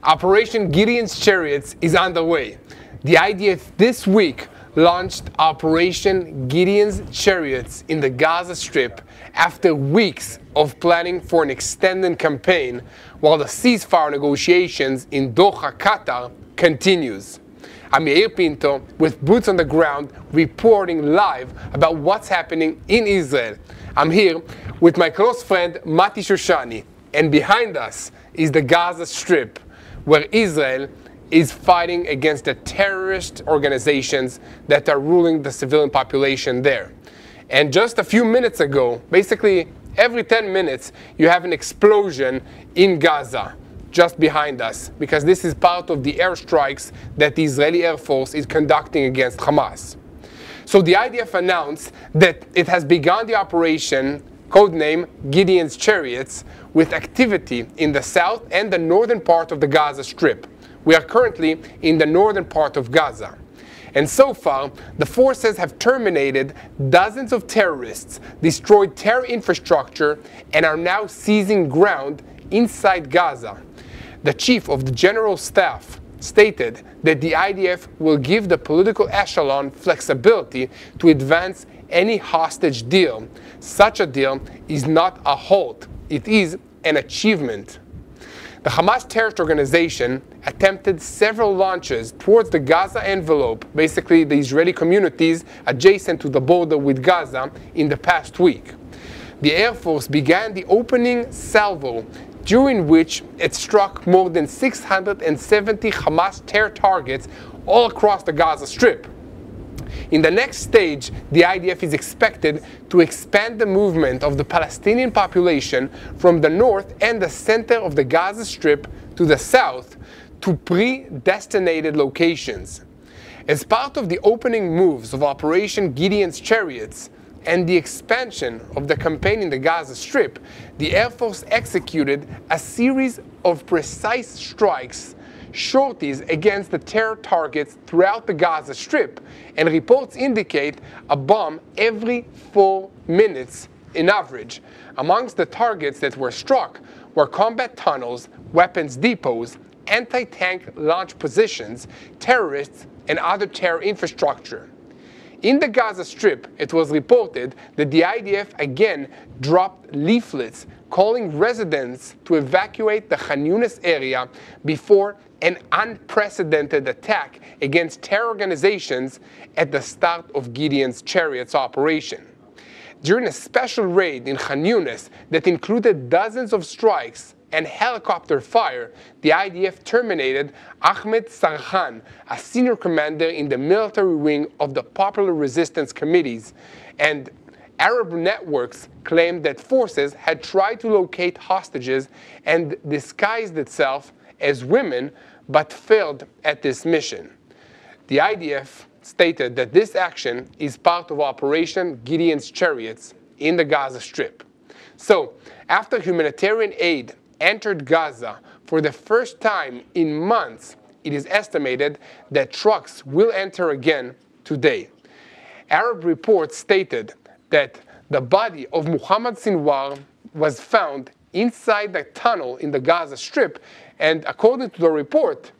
Operation Gideon's Chariots is underway. The IDF this week launched Operation Gideon's Chariots in the Gaza Strip after weeks of planning for an extended campaign, while the ceasefire negotiations in Doha, Qatar continues. I'm Yair Pinto with boots on the ground, reporting live about what's happening in Israel. I'm here with my close friend Mati Shoshani, and behind us is the Gaza Strip, where Israel is fighting against the terrorist organizations that are ruling the civilian population there. And just a few minutes ago, basically every 10 minutes, you have an explosion in Gaza, just behind us, because this is part of the airstrikes that the Israeli Air Force is conducting against Hamas. So the IDF announced that it has begun the operation, codename Gideon's Chariots, with activity in the south and the northern part of the Gaza Strip. We are currently in the northern part of Gaza. And so far, the forces have terminated dozens of terrorists, destroyed terror infrastructure, and are now seizing ground inside Gaza. The chief of the general staff stated that the IDF will give the political echelon flexibility to advance any hostage deal. Such a deal is not a halt, it is an achievement. The Hamas terrorist organization attempted several launches towards the Gaza envelope, basically the Israeli communities adjacent to the border with Gaza, in the past week. The Air Force began the opening salvo, during which it struck more than 670 Hamas terror targets all across the Gaza Strip. In the next stage, the IDF is expected to expand the movement of the Palestinian population from the north and the center of the Gaza Strip to the south to predestinated locations. As part of the opening moves of Operation Gideon's Chariots and the expansion of the campaign in the Gaza Strip, the Air Force executed a series of precise strikes, sorties against the terror targets throughout the Gaza Strip, and reports indicate a bomb every 4 minutes in average. Amongst the targets that were struck were combat tunnels, weapons depots, anti-tank launch positions, terrorists, and other terror infrastructure. In the Gaza Strip, it was reported that the IDF again dropped leaflets calling residents to evacuate the Khan Yunis area before an unprecedented attack against terror organizations at the start of Gideon's Chariots operation. During a special raid in Khan Yunis that included dozens of strikes and helicopter fire, the IDF terminated Ahmed Sarhan, a senior commander in the military wing of the Popular Resistance Committees, and Arab networks claimed that forces had tried to locate hostages and disguised itself as women, but failed at this mission. The IDF stated that this action is part of Operation Gideon's Chariots in the Gaza Strip. So, after humanitarian aid entered Gaza for the first time in months, it is estimated that trucks will enter again today. Arab reports stated that the body of Muhammad Sinwar was found inside the tunnel in the Gaza Strip, and according to the report,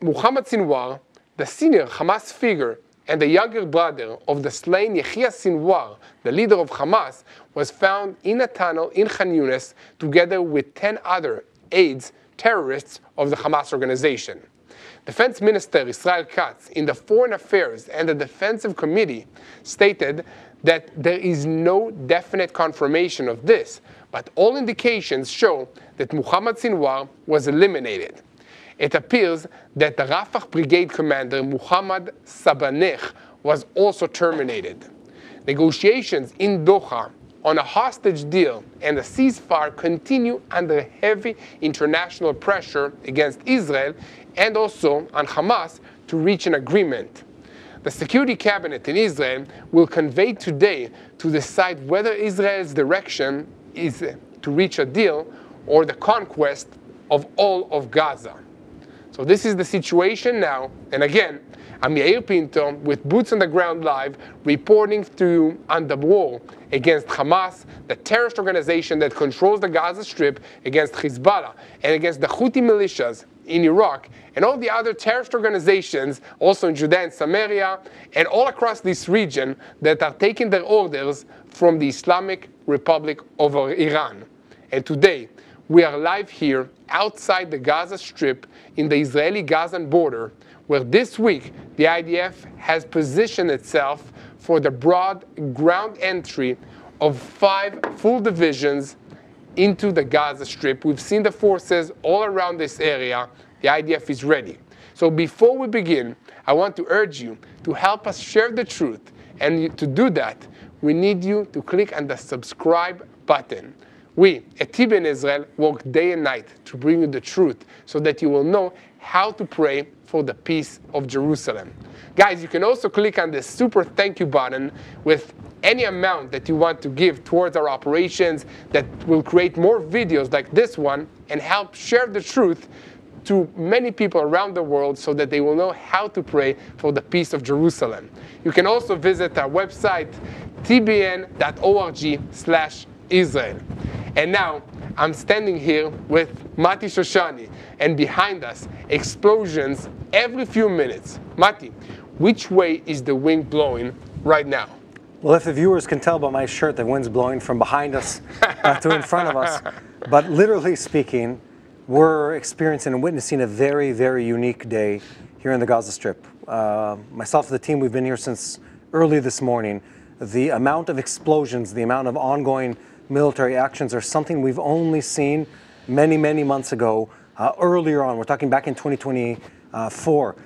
Muhammad Sinwar, the senior Hamas figure and the younger brother of the slain Yair Sinwar, the leader of Hamas, was found in a tunnel in Khan Yunis together with 10 other aides, terrorists of the Hamas organization. Defense Minister Israel Katz, in the Foreign Affairs and the Defensive Committee, stated that there is no definite confirmation of this, but all indications show that Muhammad Sinwar was eliminated. It appears that the Rafah Brigade commander Muhammad Sabanech was also terminated. Negotiations in Doha on a hostage deal and a ceasefire continue under heavy international pressure against Israel and also on Hamas to reach an agreement. The Security Cabinet in Israel will convene today to decide whether Israel's direction is to reach a deal or the conquest of all of Gaza. So this is the situation now, and again, I'm Yair Pinto with Boots on the Ground Live, reporting to you on the war against Hamas, the terrorist organization that controls the Gaza Strip, against Hezbollah, and against the Houthi militias in Iraq, and all the other terrorist organizations, also in Judea and Samaria, and all across this region that are taking their orders from the Islamic Republic of Iran. And today, we are live here outside the Gaza Strip in the Israeli-Gazan border, where this week the IDF has positioned itself for the broad ground entry of 5 full divisions into the Gaza Strip. We've seen the forces all around this area. The IDF is ready. So before we begin, I want to urge you to help us share the truth. And to do that, we need you to click on the subscribe button. We at TBN Israel work day and night to bring you the truth so that you will know how to pray for the peace of Jerusalem. Guys, you can also click on the super thank you button with any amount that you want to give towards our operations that will create more videos like this one and help share the truth to many people around the world so that they will know how to pray for the peace of Jerusalem. You can also visit our website, tbn.org/Israel. And now, I'm standing here with Mati Shoshani, and behind us, explosions every few minutes. Mati, which way is the wind blowing right now? Well, if the viewers can tell by my shirt, the wind's blowing from behind us to in front of us. But literally speaking, we're experiencing and witnessing a very, very unique day here in the Gaza Strip. Myself and the team, we've been here since early this morning. The amount of explosions, the amount of ongoing military actions are something we've only seen many, many months ago, earlier on. We're talking back in 2024,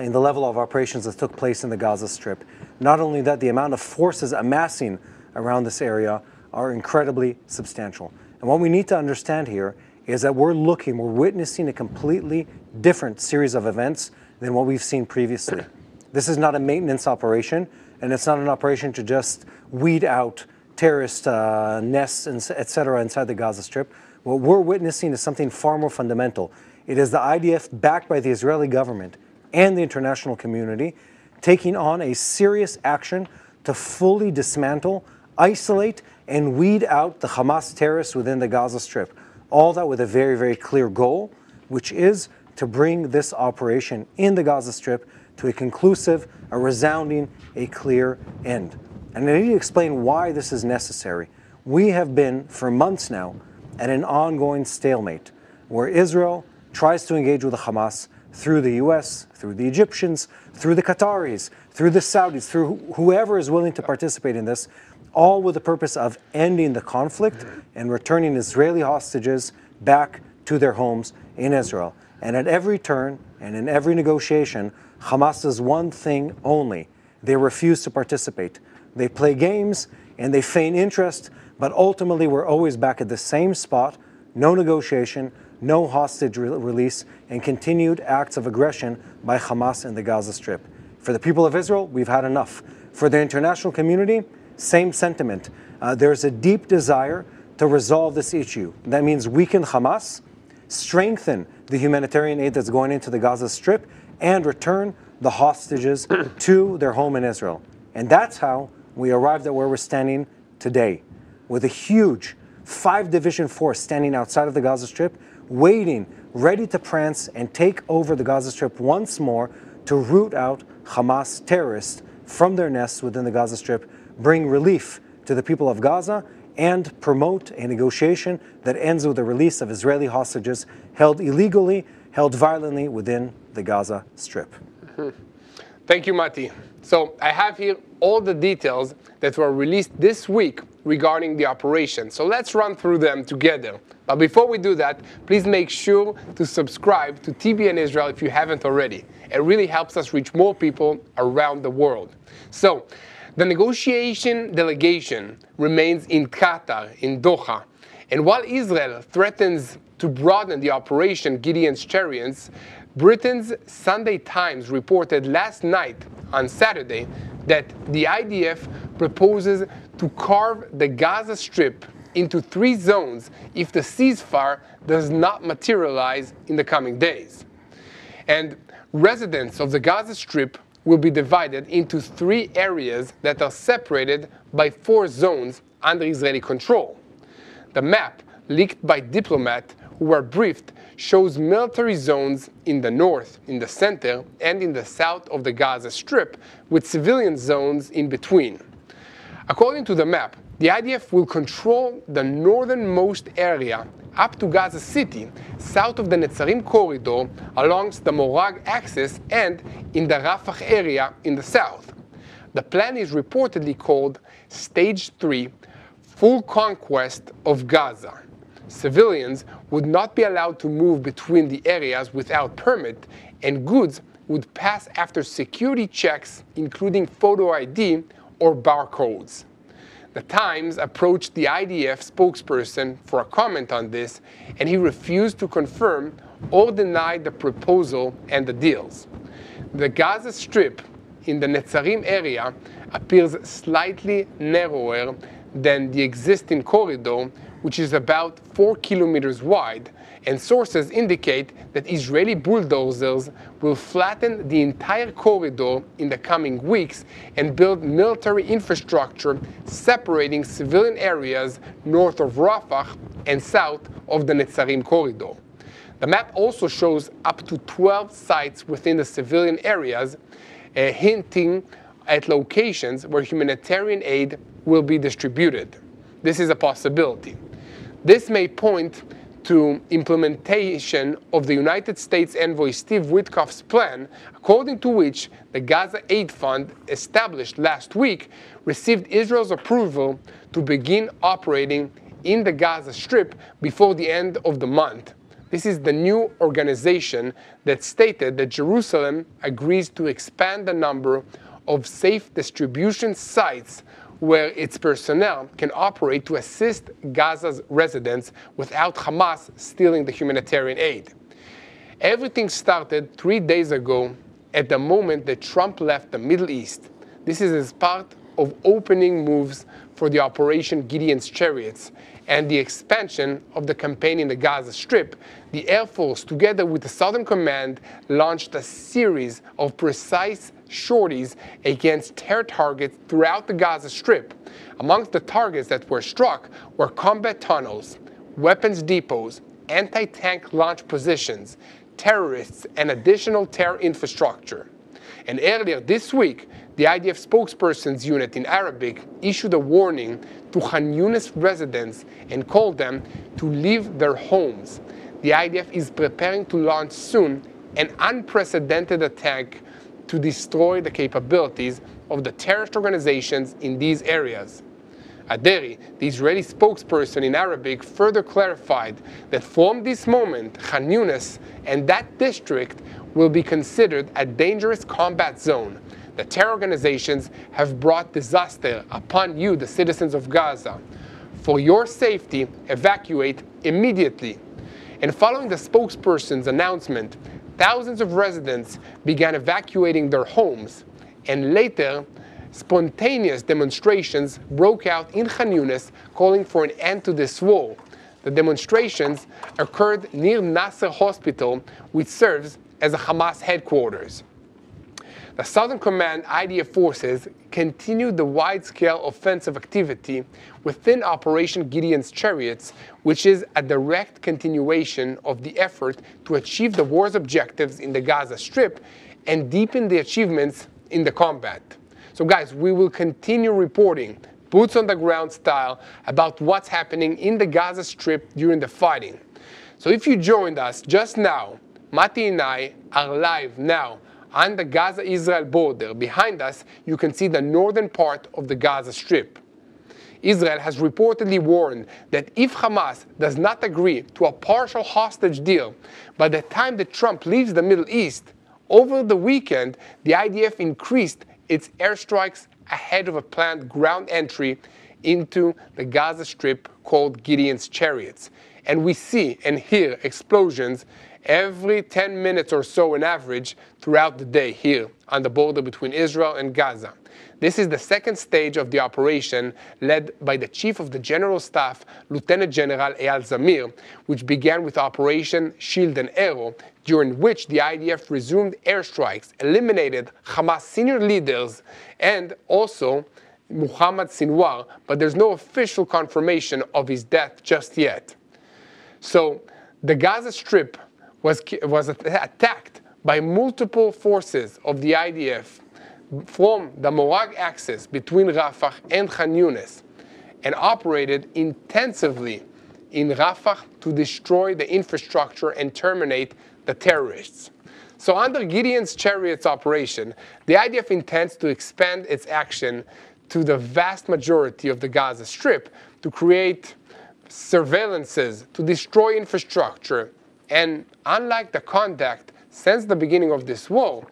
in the level of operations that took place in the Gaza Strip. Not only that, the amount of forces amassing around this area are incredibly substantial. And what we need to understand here is that we're witnessing a completely different series of events than what we've seen previously. This is not a maintenance operation, and it's not an operation to just weed out terrorist nests, etc. inside the Gaza Strip. What we're witnessing is something far more fundamental. It is the IDF, backed by the Israeli government and the international community, taking on a serious action to fully dismantle, isolate, and weed out the Hamas terrorists within the Gaza Strip. All that with a very, very clear goal, which is to bring this operation in the Gaza Strip to a conclusive, a resounding, a clear end. And I need to explain why this is necessary. We have been, for months now, at an ongoing stalemate where Israel tries to engage with the Hamas through the US, through the Egyptians, through the Qataris, through the Saudis, through whoever is willing to participate in this, all with the purpose of ending the conflict and returning Israeli hostages back to their homes in Israel. And at every turn and in every negotiation, Hamas does one thing only. They refuse to participate. They play games and they feign interest, but ultimately we're always back at the same spot: no negotiation, no hostage release, and continued acts of aggression by Hamas in the Gaza Strip. For the people of Israel, we've had enough. For the international community, same sentiment. There's a deep desire to resolve this issue. That means weaken Hamas, strengthen the humanitarian aid that's going into the Gaza Strip, and return the hostages to their home in Israel. And that's how we arrived at where we're standing today, with a huge 5-division force standing outside of the Gaza Strip, waiting, ready to prance and take over the Gaza Strip once more to root out Hamas terrorists from their nests within the Gaza Strip, bring relief to the people of Gaza, and promote a negotiation that ends with the release of Israeli hostages held illegally, held violently within the Gaza Strip. Thank you, Mati. So I have here all the details that were released this week regarding the operation. So let's run through them together. But before we do that, please make sure to subscribe to TBN Israel if you haven't already. It really helps us reach more people around the world. So the negotiation delegation remains in Qatar, in Doha. And while Israel threatens to broaden the operation Gideon's Chariots, Britain's Sunday Times reported last night, on Saturday, that the IDF proposes to carve the Gaza Strip into 3 zones if the ceasefire does not materialize in the coming days. And residents of the Gaza Strip will be divided into 3 areas that are separated by 4 zones under Israeli control. The map, leaked by diplomats who were briefed, shows military zones in the north, in the center, and in the south of the Gaza Strip, with civilian zones in between. According to the map, the IDF will control the northernmost area up to Gaza City, south of the Netzarim corridor, along the Morag axis, and in the Rafah area in the south. The plan is reportedly called Stage 3, Full Conquest of Gaza. Civilians would not be allowed to move between the areas without permit, and goods would pass after security checks, including photo ID or barcodes. The Times approached the IDF spokesperson for a comment on this, and he refused to confirm or deny the proposal and the deals. The Gaza Strip in the Netzarim area appears slightly narrower than the existing corridor, which is about 4 kilometers wide, and sources indicate that Israeli bulldozers will flatten the entire corridor in the coming weeks and build military infrastructure separating civilian areas north of Rafah and south of the Netzarim corridor. The map also shows up to 12 sites within the civilian areas, hinting at locations where humanitarian aid will be distributed. This is a possibility. This may point to implementation of the United States envoy Steve Witkoff's plan, according to which the Gaza Aid Fund, established last week, received Israel's approval to begin operating in the Gaza Strip before the end of the month. This is the new organization that stated that Jerusalem agrees to expand the number of safe distribution sites where its personnel can operate to assist Gaza's residents without Hamas stealing the humanitarian aid. Everything started 3 days ago at the moment that Trump left the Middle East. This is as part of opening moves for the Operation Gideon's Chariots and the expansion of the campaign in the Gaza Strip. The Air Force, together with the Southern Command, launched a series of precise sorties against terror targets throughout the Gaza Strip. Amongst the targets that were struck were combat tunnels, weapons depots, anti-tank launch positions, terrorists, and additional terror infrastructure. And earlier this week, the IDF spokesperson's unit in Arabic issued a warning to Khan Yunis residents and called them to leave their homes. The IDF is preparing to launch soon an unprecedented attack to destroy the capabilities of the terrorist organizations in these areas. Aderi, the Israeli spokesperson in Arabic, further clarified that from this moment, Khan Yunis and that district will be considered a dangerous combat zone. The terror organizations have brought disaster upon you, the citizens of Gaza. For your safety, evacuate immediately. And following the spokesperson's announcement, thousands of residents began evacuating their homes, and later, spontaneous demonstrations broke out in Khan Yunis calling for an end to this war. The demonstrations occurred near Nasser Hospital, which serves as a Hamas headquarters. The Southern Command IDF forces continued the wide-scale offensive activity within Operation Gideon's Chariots, which is a direct continuation of the effort to achieve the war's objectives in the Gaza Strip and deepen the achievements in the combat. So guys, we will continue reporting boots on the ground style about what's happening in the Gaza Strip during the fighting. So if you joined us just now, Mati and I are live now on the Gaza-Israel border. Behind us, you can see the northern part of the Gaza Strip. Israel has reportedly warned that if Hamas does not agree to a partial hostage deal by the time that Trump leaves the Middle East, over the weekend, the IDF increased its airstrikes ahead of a planned ground entry into the Gaza Strip called Gideon's Chariots. And we see and hear explosions every 10 minutes or so on average throughout the day here on the border between Israel and Gaza. This is the second stage of the operation led by the Chief of the General Staff, Lieutenant General Eyal Zamir, which began with Operation Shield and Arrow, during which the IDF resumed airstrikes, eliminated Hamas senior leaders, and also Muhammad Sinwar, but there's no official confirmation of his death just yet. So the Gaza Strip was attacked by multiple forces of the IDF from the Morag axis between Rafah and Khan Yunis, and operated intensively in Rafah to destroy the infrastructure and terminate the terrorists. So under Gideon's Chariots operation, the IDF intends to expand its action to the vast majority of the Gaza Strip to create surveillances, to destroy infrastructure. And unlike the conduct since the beginning of this war,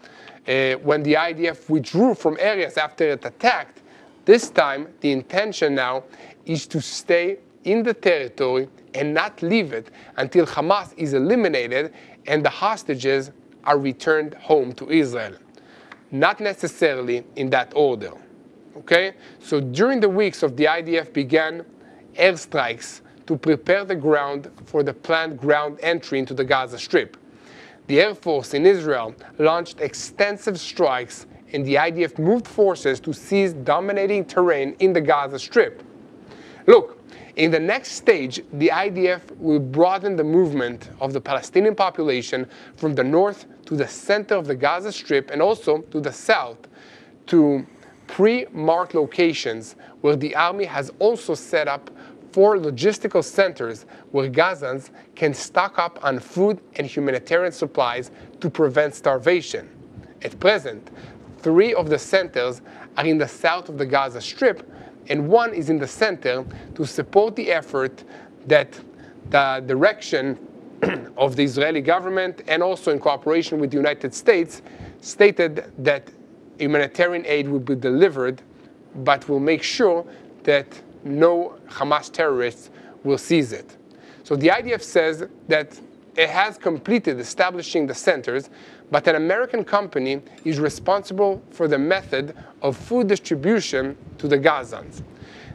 when the IDF withdrew from areas after it attacked, this time the intention now is to stay in the territory and not leave it until Hamas is eliminated and the hostages are returned home to Israel. Not necessarily in that order. Okay? So during the weeks of the IDF began airstrikes to prepare the ground for the planned ground entry into the Gaza Strip. The Air Force in Israel launched extensive strikes, and the IDF moved forces to seize dominating terrain in the Gaza Strip. Look, in the next stage, the IDF will broaden the movement of the Palestinian population from the north to the center of the Gaza Strip and also to the south to pre-marked locations where the army has also set up 4 logistical centers where Gazans can stock up on food and humanitarian supplies to prevent starvation. At present, 3 of the centers are in the south of the Gaza Strip, and 1 is in the center to support the effort that the direction of the Israeli government and also in cooperation with the United States stated that humanitarian aid will be delivered, but will make sure that no Hamas terrorists will seize it. So the IDF says that it has completed establishing the centers, but an American company is responsible for the method of food distribution to the Gazans.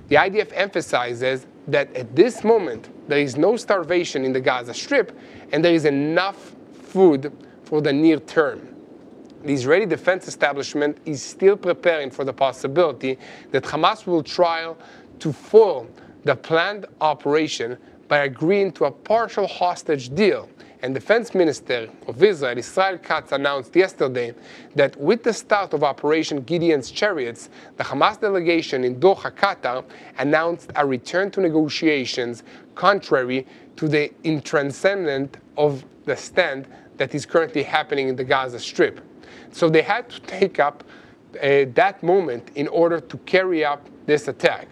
The IDF emphasizes that at this moment there is no starvation in the Gaza Strip and there is enough food for the near term. The Israeli defense establishment is still preparing for the possibility that Hamas will try to foil the planned operation by agreeing to a partial hostage deal. And Defense Minister of Israel, Israel Katz, announced yesterday that with the start of Operation Gideon's Chariots, the Hamas delegation in Doha, Qatar, announced a return to negotiations contrary to the intransigence of the stand that is currently happening in the Gaza Strip. So they had to take up that moment in order to carry out this attack.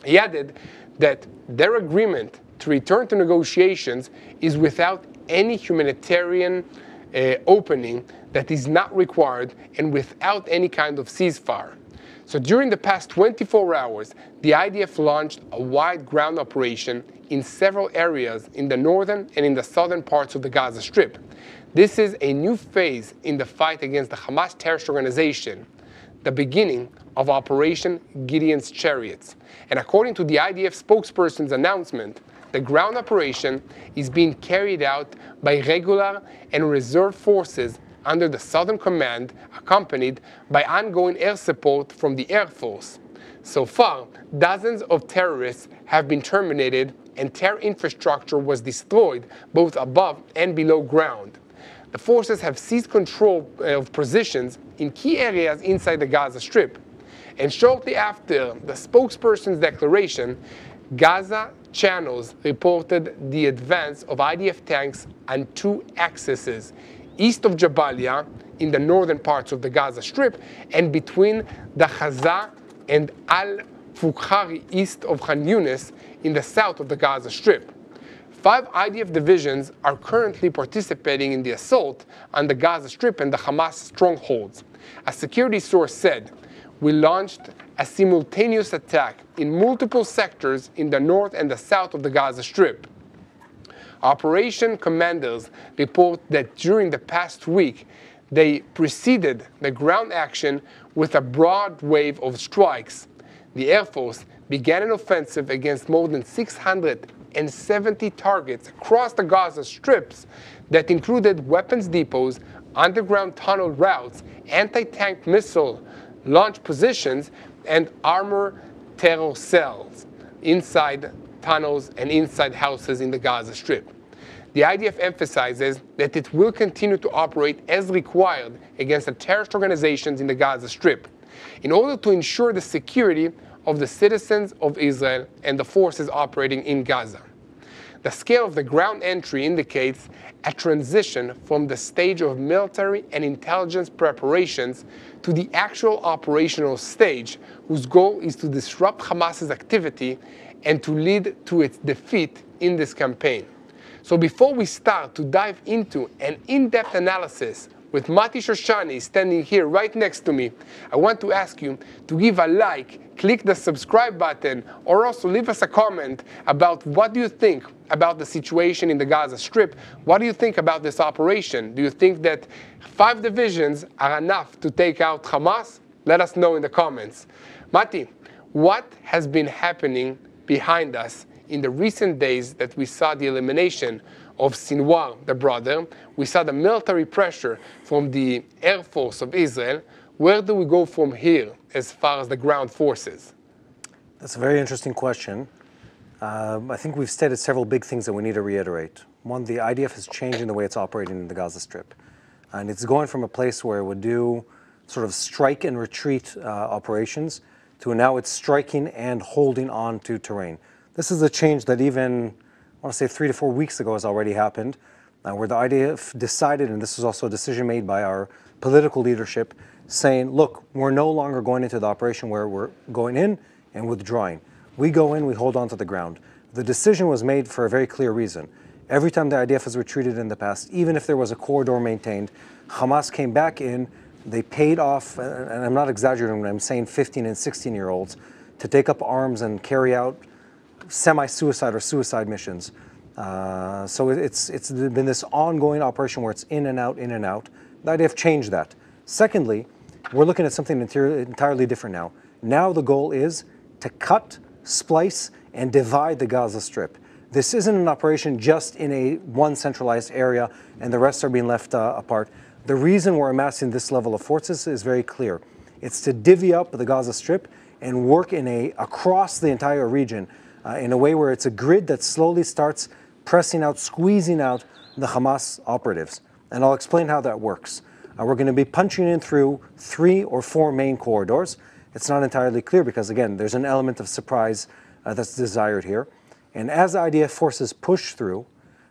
He added that their agreement to return to negotiations is without any humanitarian opening that is not required and without any kind of ceasefire. So during the past 24 hours, the IDF launched a wide ground operation in several areas in the northern and in the southern parts of the Gaza Strip. This is a new phase in the fight against the Hamas terrorist organization, the beginning of Operation Gideon's Chariots. And according to the IDF spokesperson's announcement, the ground operation is being carried out by regular and reserve forces under the Southern Command, accompanied by ongoing air support from the Air Force. So far, dozens of terrorists have been terminated and terror infrastructure was destroyed both above and below ground. The forces have seized control of positions in key areas inside the Gaza Strip. And shortly after the spokesperson's declaration, Gaza channels reported the advance of IDF tanks on 2 axes, east of Jabalia in the northern parts of the Gaza Strip and between the Gaza and Al-Fukhari east of Khan Yunis in the south of the Gaza Strip. 5 IDF divisions are currently participating in the assault on the Gaza Strip and the Hamas strongholds. A security source said, "We launched a simultaneous attack in multiple sectors in the north and the south of the Gaza Strip." Operation commanders report that during the past week, they preceded the ground action with a broad wave of strikes. The Air Force began an offensive against more than 670 targets across the Gaza Strips that included weapons depots, underground tunnel routes, anti-tank missile launch positions, and armor terror cells inside tunnels and inside houses in the Gaza Strip. The IDF emphasizes that it will continue to operate as required against the terrorist organizations in the Gaza Strip in order to ensure the security of the citizens of Israel and the forces operating in Gaza. The scale of the ground entry indicates a transition from the stage of military and intelligence preparations to the actual operational stage, whose goal is to disrupt Hamas's activity and to lead to its defeat in this campaign. So before we start to dive into an in-depth analysis with Mati Shoshani standing here right next to me, I want to ask you to give a like, click the subscribe button, or also leave us a comment about what do you think about the situation in the Gaza Strip. What do you think about this operation? Do you think that 5 divisions are enough to take out Hamas? Let us know in the comments. Mati, what has been happening behind us in the recent days that we saw the elimination of Sinwar, the brother? We saw the military pressure from the Air Force of Israel. Where do we go from here as far as the ground forces? That's a very interesting question. I think we've stated several big things that we need to reiterate. One, the IDF is changing the way it's operating in the Gaza Strip. And it's going from a place where it would do sort of strike and retreat operations to now it's striking and holding on to terrain. This is a change that even, I want to say 3 to 4 weeks ago has already happened, where the IDF decided, and this was also a decision made by our political leadership, saying, look, we're no longer going into the operation where we're going in and withdrawing. We go in, we hold on to the ground. The decision was made for a very clear reason. Every time the IDF has retreated in the past, even if there was a corridor maintained, Hamas came back in, they paid off, and I'm not exaggerating when I'm saying 15 and 16-year-olds, to take up arms and carry out semi-suicide or suicide missions. So it's been this ongoing operation where it's in and out, in and out. The IDF changed that. Secondly, we're looking at something entirely different now. Now the goal is to cut, splice, and divide the Gaza Strip. This isn't an operation just in one centralized area and the rest are being left apart. The reason we're amassing this level of forces is very clear. It's to divvy up the Gaza Strip and work across the entire region in a way where it's a grid that slowly starts pressing out, squeezing out the Hamas operatives. And I'll explain how that works. We're going to be punching in through 3 or 4 main corridors. It's not entirely clear because, again, there's an element of surprise that's desired here. And as the IDF forces push through,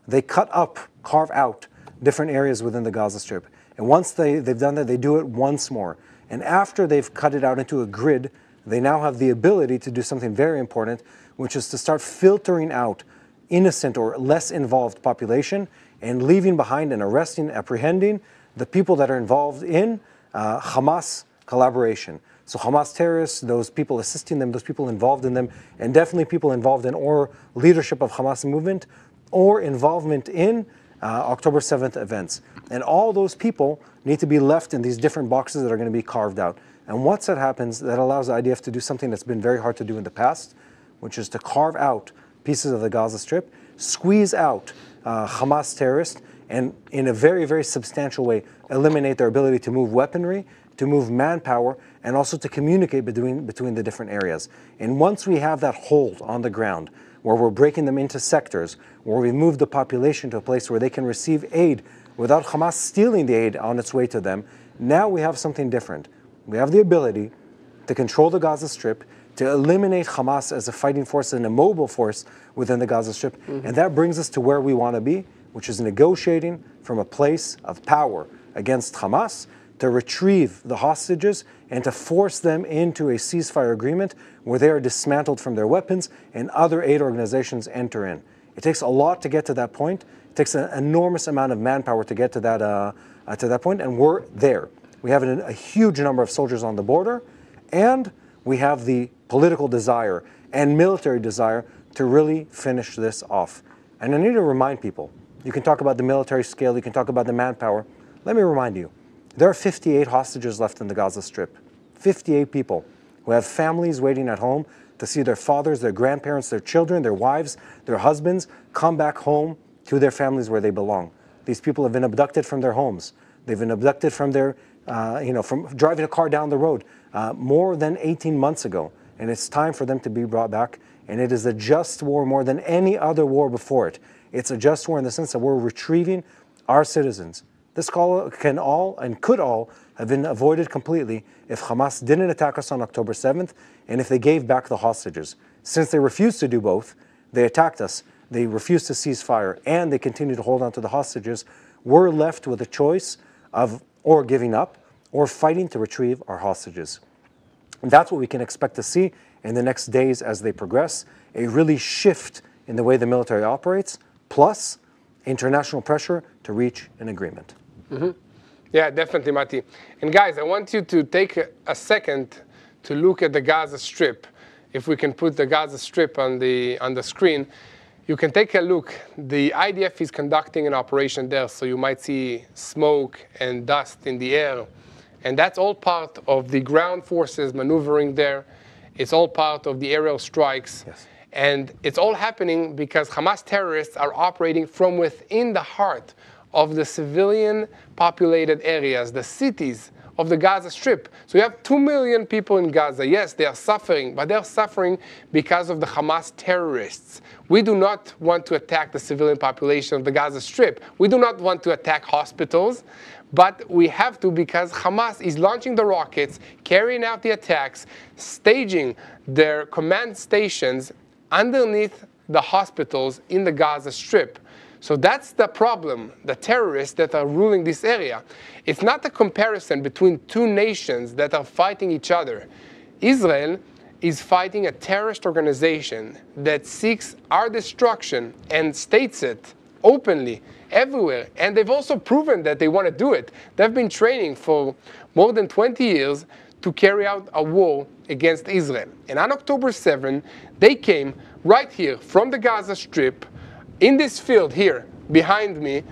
they carve out different areas within the Gaza Strip. And once they've done that, they do it once more. And after they've cut it out into a grid, they now have the ability to do something very important, which is to start filtering out innocent or less involved population and leaving behind and arresting, apprehending the people that are involved in Hamas collaboration. So Hamas terrorists, those people assisting them, those people involved in them, and definitely people involved in or leadership of Hamas movement or involvement in October 7th events. And all those people need to be left in these different boxes that are going to be carved out. And once that happens, that allows the IDF to do something that's been very hard to do in the past, which is to carve out pieces of the Gaza Strip, squeeze out Hamas terrorists, and in a very, very substantial way, eliminate their ability to move weaponry, to move manpower, and also to communicate between the different areas. And once we have that hold on the ground, where we're breaking them into sectors, where we move the population to a place where they can receive aid without Hamas stealing the aid on its way to them, now we have something different. We have the ability to control the Gaza Strip, to eliminate Hamas as a fighting force and a mobile force within the Gaza Strip. And that brings us to where we want to be, which is negotiating from a place of power against Hamas to retrieve the hostages and to force them into a ceasefire agreement where they are dismantled from their weapons and other aid organizations enter in. It takes a lot to get to that point. It takes an enormous amount of manpower to get to that point, and we're there. We have a huge number of soldiers on the border, and we have the political desire and military desire to really finish this off. And I need to remind people, you can talk about the military scale, you can talk about the manpower. Let me remind you, there are 58 hostages left in the Gaza Strip. 58 people who have families waiting at home to see their fathers, their grandparents, their children, their wives, their husbands come back home to their families where they belong. These people have been abducted from their homes. They've been abducted from from driving a car down the road more than 18 months ago. And it's time for them to be brought back. And it is a just war more than any other war before it. It's a just war in the sense that we're retrieving our citizens. This call can all and could all have been avoided completely if Hamas didn't attack us on October 7th and if they gave back the hostages. Since they refused to do both, they attacked us, they refused to cease fire, and they continue to hold on to the hostages, we're left with a choice of or giving up or fighting to retrieve our hostages. And that's what we can expect to see in the next days as they progress, a really shift in the way the military operates, plus international pressure to reach an agreement. Mm-hmm. Yeah, definitely, Mati. And guys, I want you to take a second to look at the Gaza Strip. If we can put the Gaza Strip on the screen, you can take a look. The IDF is conducting an operation there, so you might see smoke and dust in the air. And that's all part of the ground forces maneuvering there. It's all part of the aerial strikes. Yes. And it's all happening because Hamas terrorists are operating from within the heart of the civilian populated areas, the cities of the Gaza Strip. So you have 2 million people in Gaza. Yes, they are suffering, but they're suffering because of the Hamas terrorists. We do not want to attack the civilian population of the Gaza Strip. We do not want to attack hospitals, but we have to because Hamas is launching the rockets, carrying out the attacks, staging their command stations underneath the hospitals in the Gaza Strip. So that's the problem, the terrorists that are ruling this area. It's not a comparison between two nations that are fighting each other. Israel is fighting a terrorist organization that seeks our destruction and states it openly everywhere. And they've also proven that they want to do it. They've been training for more than 20 years to carry out a war against Israel. And on October 7, they came right here from the Gaza Strip in this field here behind me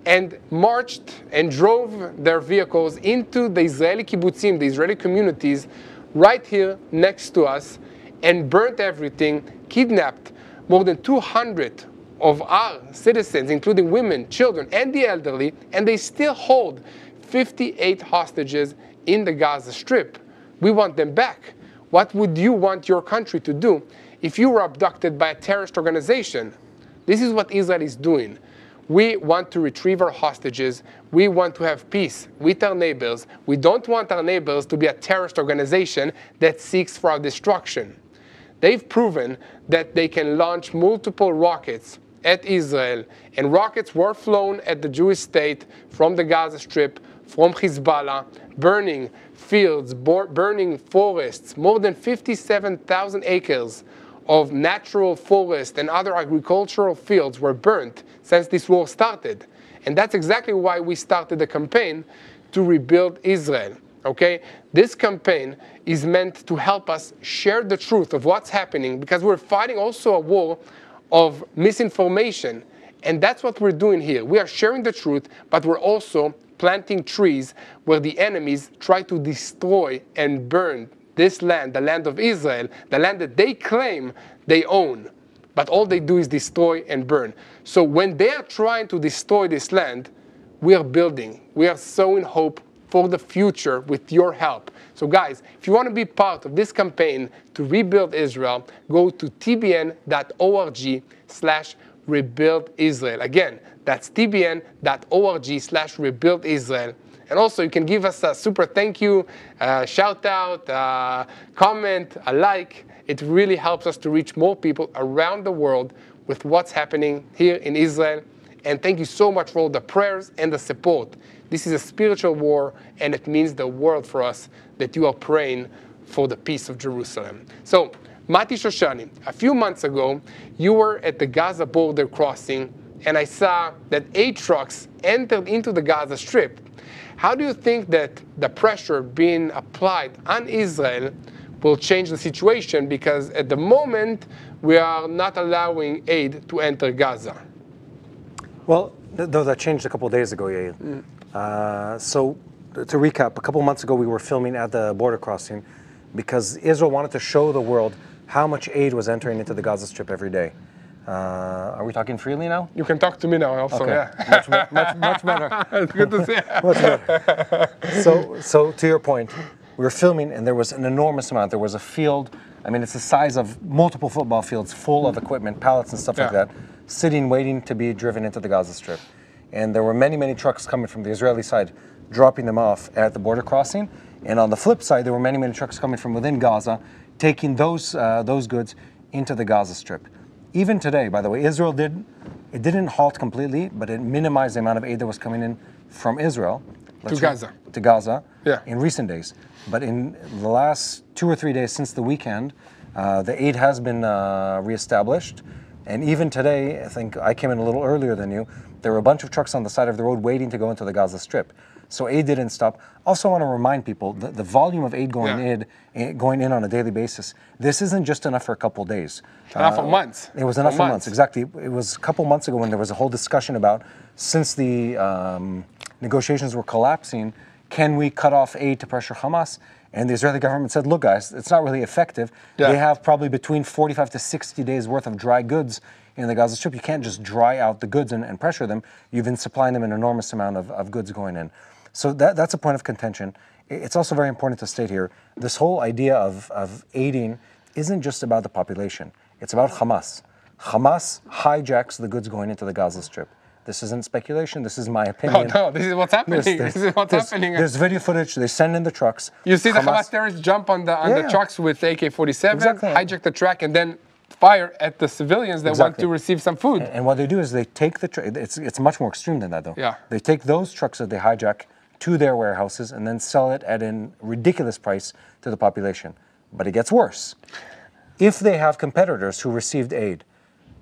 and marched and drove their vehicles into the Israeli kibbutzim, the Israeli communities right here next to us and burnt everything, kidnapped more than 200 of our citizens, including women, children, and the elderly, and they still hold 58 hostages in the Gaza Strip. We want them back. What would you want your country to do if you were abducted by a terrorist organization? This is what Israel is doing. We want to retrieve our hostages. We want to have peace with our neighbors. We don't want our neighbors to be a terrorist organization that seeks for our destruction. They've proven that they can launch multiple rockets at Israel, and rockets were flown at the Jewish state from the Gaza Strip, from Hezbollah, burning fields, burning forests, more than 57,000 acres of natural forest and other agricultural fields were burnt since this war started. And that's exactly why we started the campaign to rebuild Israel. Okay? This campaign is meant to help us share the truth of what's happening because we're fighting also a war of misinformation. And that's what we're doing here. We are sharing the truth, but we're also planting trees where the enemies try to destroy and burn this land, the land of Israel, the land that they claim they own. But all they do is destroy and burn. So when they are trying to destroy this land, we are building. We are sowing hope for the future with your help. So guys, if you want to be part of this campaign to rebuild Israel, go to tbn.org/rebuild Israel. Again, that's tbn.org/rebuild Israel. And also, you can give us a super thank you, shout out, comment, a like. It really helps us to reach more people around the world with what's happening here in Israel. And thank you so much for all the prayers and the support. This is a spiritual war, and it means the world for us that you are praying for the peace of Jerusalem. So, Mati Shoshani, a few months ago, you were at the Gaza border crossing, and I saw that 8 trucks entered into the Gaza Strip. How do you think that the pressure being applied on Israel will change the situation? Because at the moment, we are not allowing aid to enter Gaza. Well, though that changed a couple of days ago, Yair. So to recap, a couple of months ago, we were filming at the border crossing because Israel wanted to show the world how much aid was entering into the Gaza Strip every day. Are we talking freely now? You can talk to me now also, okay. Yeah. Much better. It's good to see you. Much better. So to your point, we were filming and there was an enormous amount. There was a field, I mean, it's the size of multiple football fields full of equipment, pallets and stuff like that. sitting, waiting to be driven into the Gaza Strip. And there were many, many trucks coming from the Israeli side, dropping them off at the border crossing. And on the flip side, there were many, many trucks coming from within Gaza, taking those goods into the Gaza Strip. Even today, by the way, Israel didn't halt completely, but it minimized the amount of aid that was coming in from Israel to Gaza in recent days. But in the last 2 or 3 days since the weekend, the aid has been reestablished. And even today, I think I came in a little earlier than you, there were a bunch of trucks on the side of the road waiting to go into the Gaza Strip. So aid didn't stop. Also want to remind people that the volume of aid going in on a daily basis, this isn't just enough for a couple of days. Enough for months. It was enough for months, exactly. It was a couple months ago when there was a whole discussion about, since the negotiations were collapsing, can we cut off aid to pressure Hamas? And the Israeli government said, look guys, it's not really effective. They have probably between 45 to 60 days worth of dry goods in the Gaza Strip. You can't just dry out the goods and pressure them. You've been supplying them an enormous amount of goods going in. So that's a point of contention. It's also very important to state here, this whole idea of aiding isn't just about the population. It's about Hamas. Hamas hijacks the goods going into the Gaza Strip. This isn't speculation. This is my opinion. No, this is what's happening. This is what's happening. There's video footage. They send in the trucks. You see the Hamas terrorists jump on the trucks with AK-47, hijack the truck, and then fire at the civilians that want to receive some food. And what they do is they take the truck. It's much more extreme than that, though. Yeah. They take those trucks that they hijack to their warehouses and then sell it at a ridiculous price to the population. But it gets worse. If they have competitors who received aid,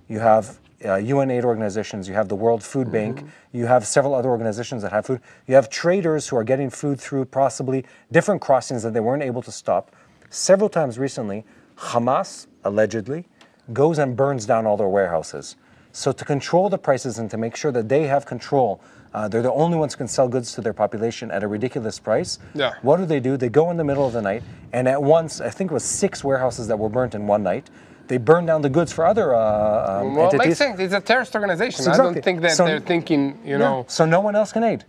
you have UN aid organizations, you have the World Food Bank, you have several other organizations that have food, you have traders who are getting food through possibly different crossings that they weren't able to stop. Several times recently, Hamas, allegedly, goes and burns down all their warehouses. So to control the prices and to make sure that they have control, they're the only ones who can sell goods to their population at a ridiculous price. What do? They go in the middle of the night, and at once, I think it was 6 warehouses that were burnt in one night. They burn down the goods for other entities. Makes sense. It's a terrorist organization. I don't think that they're thinking, you know. So no one else can aid.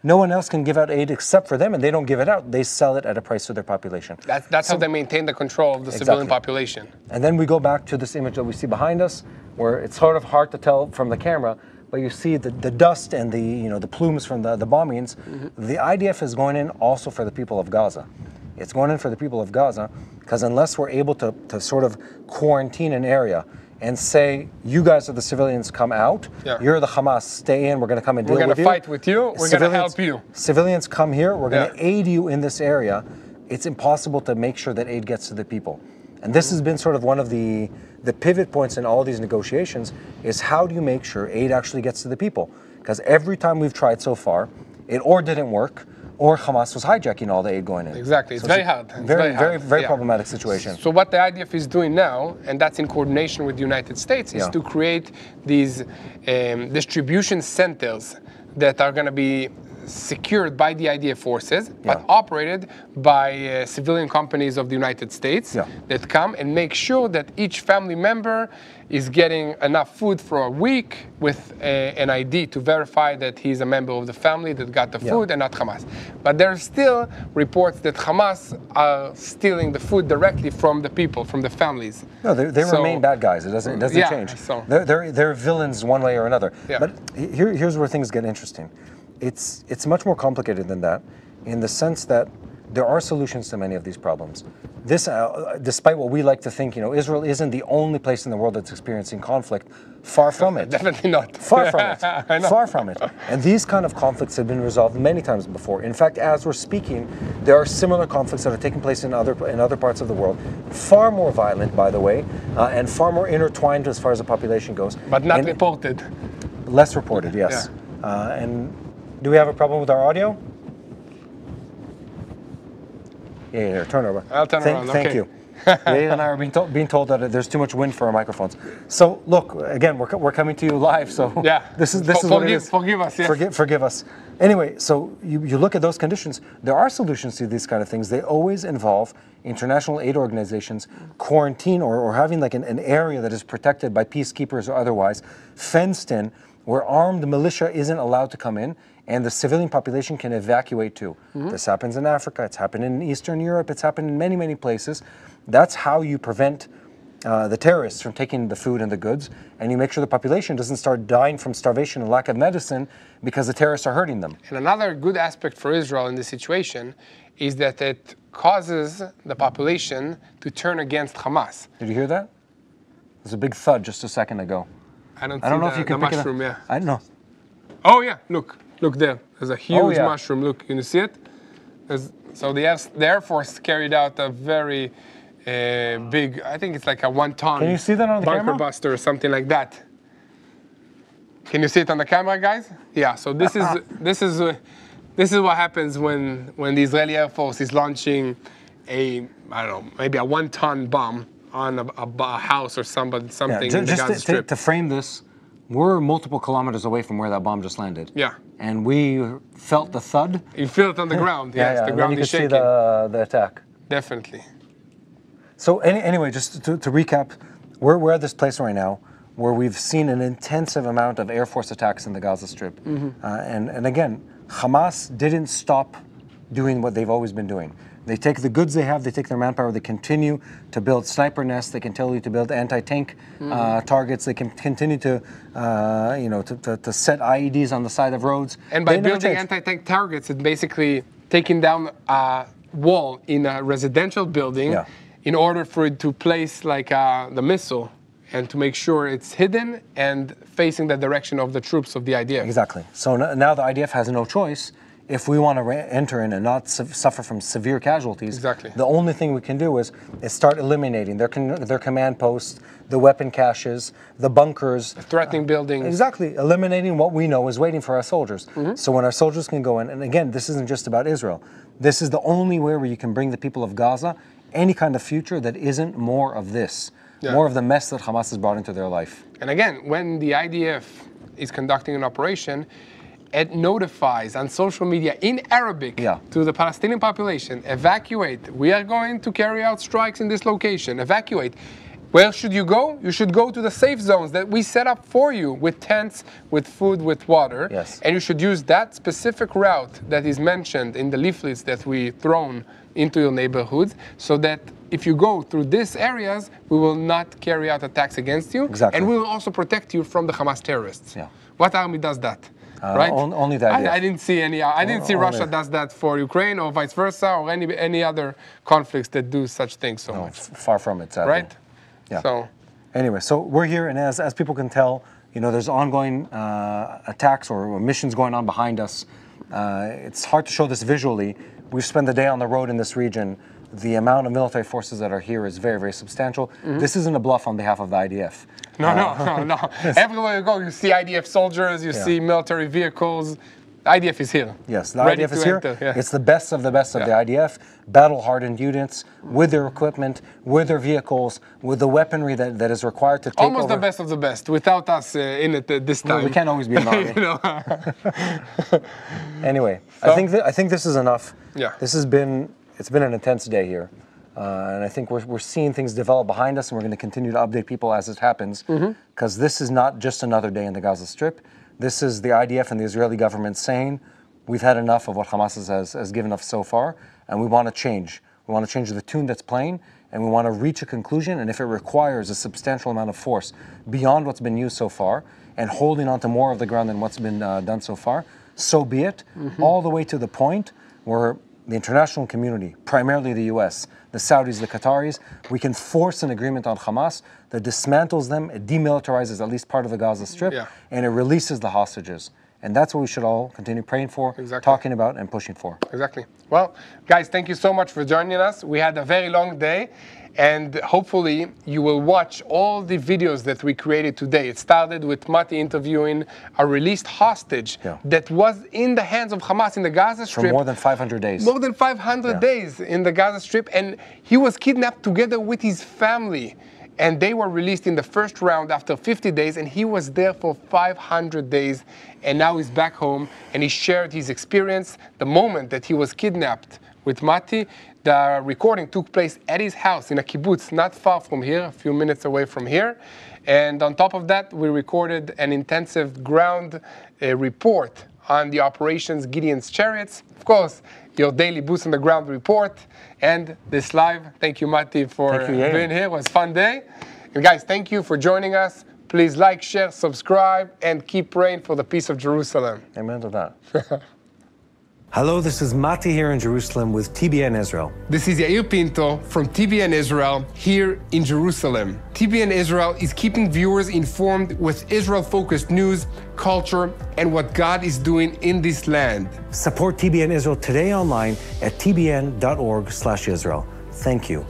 No one else can give out aid except for them, and they don't give it out. They sell it at a price to their population. That's how they maintain the control of the civilian population. And then we go back to this image that we see behind us, where it's sort of hard to tell from the camera, but you see the dust and the plumes from the bombings. The IDF is going in also for the people of Gaza. It's going in for the people of Gaza because unless we're able to sort of quarantine an area and say, you guys are the civilians, come out, you're the Hamas, stay in, we're going to come and deal with you. We're going to fight with you, we're going to help you. Civilians come here, we're going to aid you in this area. It's impossible to make sure that aid gets to the people. And this has been sort of one of the pivot points in all these negotiations is how do you make sure aid actually gets to the people? Because every time we've tried so far, it or didn't work, or Hamas was hijacking all the aid going in. Exactly, it's very hard. Very problematic situation. So what the IDF is doing now, and that's in coordination with the United States, is to create these distribution centers that are going to be secured by the IDF forces, but operated by civilian companies of the United States that come and make sure that each family member is getting enough food for a week with an ID to verify that he's a member of the family that got the food and not Hamas. But there are still reports that Hamas are stealing the food directly from the people, from the families. No, they remain bad guys. It doesn't change. So. They're villains one way or another. But here's where things get interesting. It's much more complicated than that, in the sense that there are solutions to many of these problems. This, despite what we like to think, Israel isn't the only place in the world that's experiencing conflict. Far from it. Definitely not. Far from it. Far from it. And these kind of conflicts have been resolved many times before. In fact, as we're speaking, there are similar conflicts that are taking place in other parts of the world. Far more violent, by the way, and far more intertwined as far as the population goes. But not reported. Less reported, yes. And do we have a problem with our audio? Yeah, turn over. I'll turn around. Thank you. Yair and I are being told that there's too much wind for our microphones. So look, again, we're coming to you live. So this is what it is. Forgive us. Yeah. Forgive us. Anyway, so you look at those conditions. There are solutions to these kind of things. They always involve international aid organizations, quarantine or having like an area that is protected by peacekeepers or otherwise, fenced in, where armed militia isn't allowed to come in, and the civilian population can evacuate too. This happens in Africa, it's happened in Eastern Europe, it's happened in many, many places. That's how you prevent the terrorists from taking the food and the goods, and you make sure the population doesn't start dying from starvation and lack of medicine because the terrorists are hurting them. And another good aspect for Israel in this situation is that it causes the population to turn against Hamas. Did you hear that? There's a big thud just a second ago. I don't know see if you can the pick it up. mushroom, yeah. I don't know. Oh yeah, look there. There's a huge yeah. mushroom. Look, can you see it? So the Air Force carried out a very big, I think it's like a 1-ton Can you see that on the bunker camera? buster or something like that. Can you see it on the camera, guys? Yeah. So this is what happens when the Israeli Air Force is launching I don't know, maybe a 1-ton bomb on a house or something in the Gaza Strip. To frame this, we're multiple kilometers away from where that bomb just landed. Yeah. And we felt the thud. You feel it on the ground. Yes, the and ground then you is can shaking. see the attack. Definitely. So anyway, just to recap, we're at this place right now where we've seen an intensive amount of Air Force attacks in the Gaza Strip. And again, Hamas didn't stop doing what they've always been doing. They take the goods they have, they take their manpower, they continue to build sniper nests, they continue to build anti-tank targets, they can continue to, to set IEDs on the side of roads. And by building anti-tank targets, it's basically taking down a wall in a residential building in order for it to place like the missile and to make sure it's hidden and facing the direction of the troops of the IDF. Exactly. So now the IDF has no choice. If we want to enter in and not suffer from severe casualties, the only thing we can do is start eliminating their command posts, the weapon caches, the bunkers. Threatening buildings. Exactly. Eliminating what we know is waiting for our soldiers. So when our soldiers can go in, and again, this isn't just about Israel. This is the only way where you can bring the people of Gaza any kind of future that isn't more of this, more of the mess that Hamas has brought into their life. And again, when the IDF is conducting an operation, it notifies on social media in Arabic to the Palestinian population, evacuate. We are going to carry out strikes in this location. Evacuate. Where should you go? You should go to the safe zones that we set up for you with tents, with food, with water. And you should use that specific route that is mentioned in the leaflets that we thrown into your neighborhoods, so that if you go through these areas, we will not carry out attacks against you. And we will also protect you from the Hamas terrorists. What army does that? Right? Only that. I didn't see any. I didn't see Russia does that for Ukraine or vice versa or any other conflicts that do such things so much. Far from it, sadly. Right? Yeah. So anyway, so we're here, and as people can tell, there's ongoing attacks or missions going on behind us. It's hard to show this visually. We've spent the day on the road in this region. The amount of military forces that are here is very, very substantial. This isn't a bluff on behalf of the IDF. No. Everywhere you go, you see IDF soldiers, you see military vehicles. The IDF is here. Yes, the IDF is here. It's the best of the best of the IDF, battle-hardened units with their equipment, with their vehicles, with the weaponry that is required to take almost over. The best of the best, without us in it this time. No, we can't always be an army. Anyway, so, I think this is enough. It's been an intense day here. And I think we're seeing things develop behind us, and we're going to continue to update people as it happens, because this is not just another day in the Gaza Strip. This is the IDF and the Israeli government saying, we've had enough of what Hamas has given us so far, and we want to change. We want to change the tune that's playing, and we want to reach a conclusion, and if it requires a substantial amount of force beyond what's been used so far, and holding on to more of the ground than what's been done so far, so be it, all the way to the point where the international community, primarily the US, the Saudis, the Qataris, we can force an agreement on Hamas that dismantles them, it demilitarizes at least part of the Gaza Strip, and it releases the hostages. And that's what we should all continue praying for, talking about, and pushing for. Exactly. Well, guys, thank you so much for joining us. We had a very long day, and hopefully you will watch all the videos that we created today. It started with Mati interviewing a released hostage that was in the hands of Hamas in the Gaza Strip. For more than 500 days. More than 500 days in the Gaza Strip, and he was kidnapped together with his family. And they were released in the first round after 50 days, and he was there for 500 days, and now he's back home, and he shared his experience. The moment that he was kidnapped with Mati, the recording took place at his house in a kibbutz not far from here, a few minutes away from here. And on top of that, we recorded an intensive ground report on the operations Gideon's Chariots. Of course, your daily boots on the ground report and this live. Thank you, Mati, for being here. It was a fun day. And guys, thank you for joining us. Please like, share, subscribe, and keep praying for the peace of Jerusalem. Amen to that. Hello, this is Mati here in Jerusalem with TBN Israel. This is Yair Pinto from TBN Israel here in Jerusalem. TBN Israel is keeping viewers informed with Israel-focused news, culture, and what God is doing in this land. Support TBN Israel today online at tbn.org/Israel. Thank you.